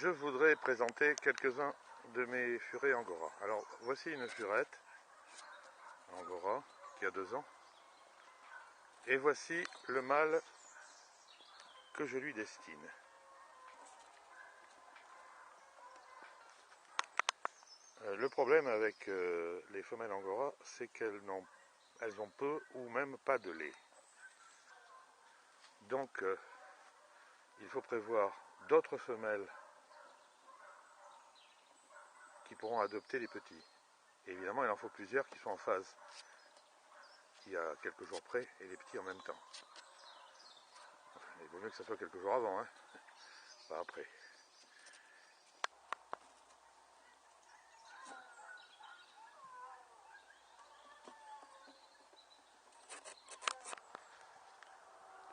Je voudrais présenter quelques-uns de mes furets Angora. Alors voici une furette Angora qui a 2 ans. Et voici le mâle que je lui destine. Le problème avec les femelles Angora, c'est qu'elles ont peu ou même pas de lait. Donc il faut prévoir d'autres femelles qui pourront adopter les petits. Et évidemment, il en faut plusieurs qui sont en phase, qui a quelques jours près et les petits en même temps. Enfin, il vaut mieux que ça soit quelques jours avant, hein, pas après.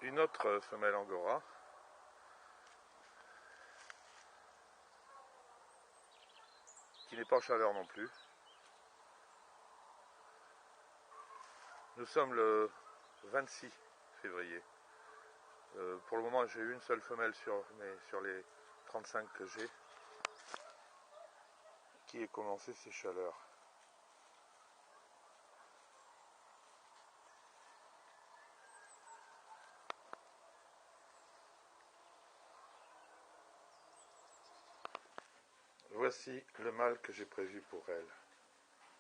Une autre femelle Angora, qui n'est pas en chaleur non plus. Nous sommes le 26 février. Pour le moment, j'ai eu une seule femelle sur les 35 que j'ai, qui a commencé ses chaleurs. Voici le mâle que j'ai prévu pour elle.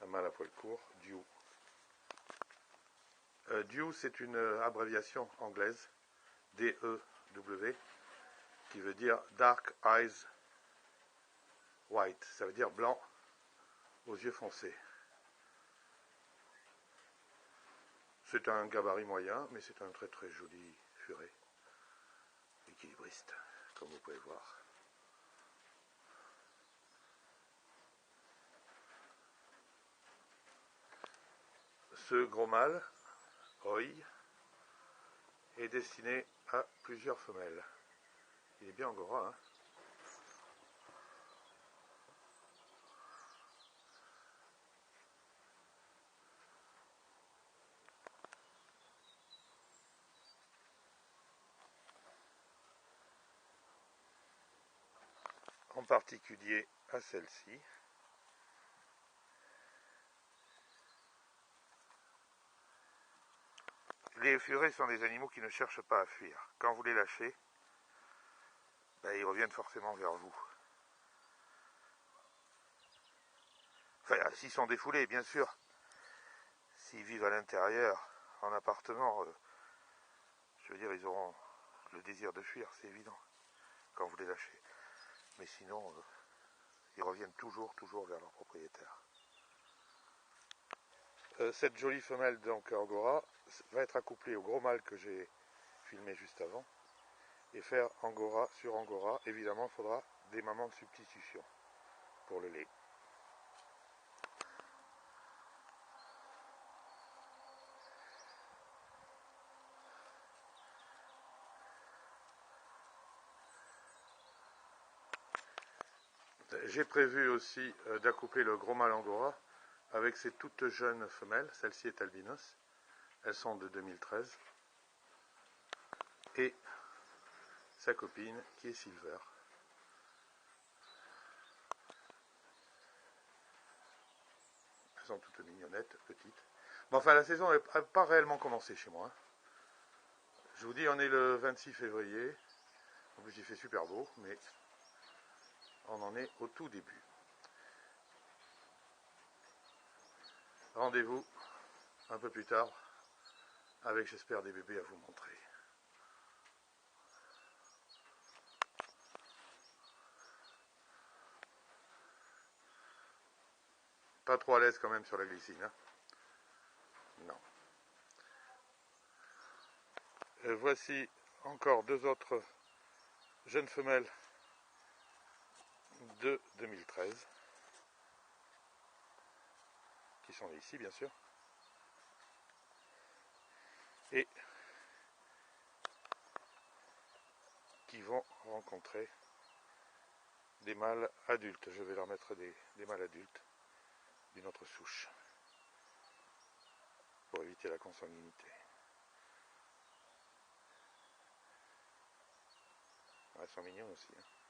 Un mâle à poil court, Dew. Dew, c'est une abréviation anglaise, D-E-W, qui veut dire Dark Eyes White. Ça veut dire blanc aux yeux foncés. C'est un gabarit moyen, mais c'est un très très joli furet, équilibriste, comme vous pouvez voir. Ce gros mâle, Oi, est destiné à plusieurs femelles. Il est bien Angora, hein. En particulier à celle-ci. Les furets sont des animaux qui ne cherchent pas à fuir. Quand vous les lâchez, ils reviennent forcément vers vous. Enfin, s'ils sont défoulés, bien sûr. S'ils vivent à l'intérieur, en appartement, je veux dire, ils auront le désir de fuir, c'est évident, quand vous les lâchez. Mais sinon, ils reviennent toujours vers leur propriétaire. Cette jolie femelle donc Angora va être accouplée au gros mâle que j'ai filmé juste avant et faire Angora sur Angora. Évidemment, il faudra des mamans de substitution pour le lait. J'ai prévu aussi d'accoupler le gros mâle Angora avec ces toutes jeunes femelles. Celle-ci est albinos. Elles sont de 2013. Et sa copine qui est Silver. Elles sont toutes mignonnettes, petites. Bon, enfin, la saison n'a pas réellement commencé chez moi. Je vous dis, on est le 26 février. En plus, il fait super beau, mais on en est au tout début. Rendez-vous un peu plus tard avec, j'espère, des bébés à vous montrer. Pas trop à l'aise quand même sur la glycine, hein? Non. Voici encore 2 autres jeunes femelles de 2013 qui sont ici, bien sûr, et qui vont rencontrer des mâles adultes. Je vais leur mettre des mâles adultes d'une autre souche pour éviter la consanguinité. Elles sont mignonnes aussi, hein.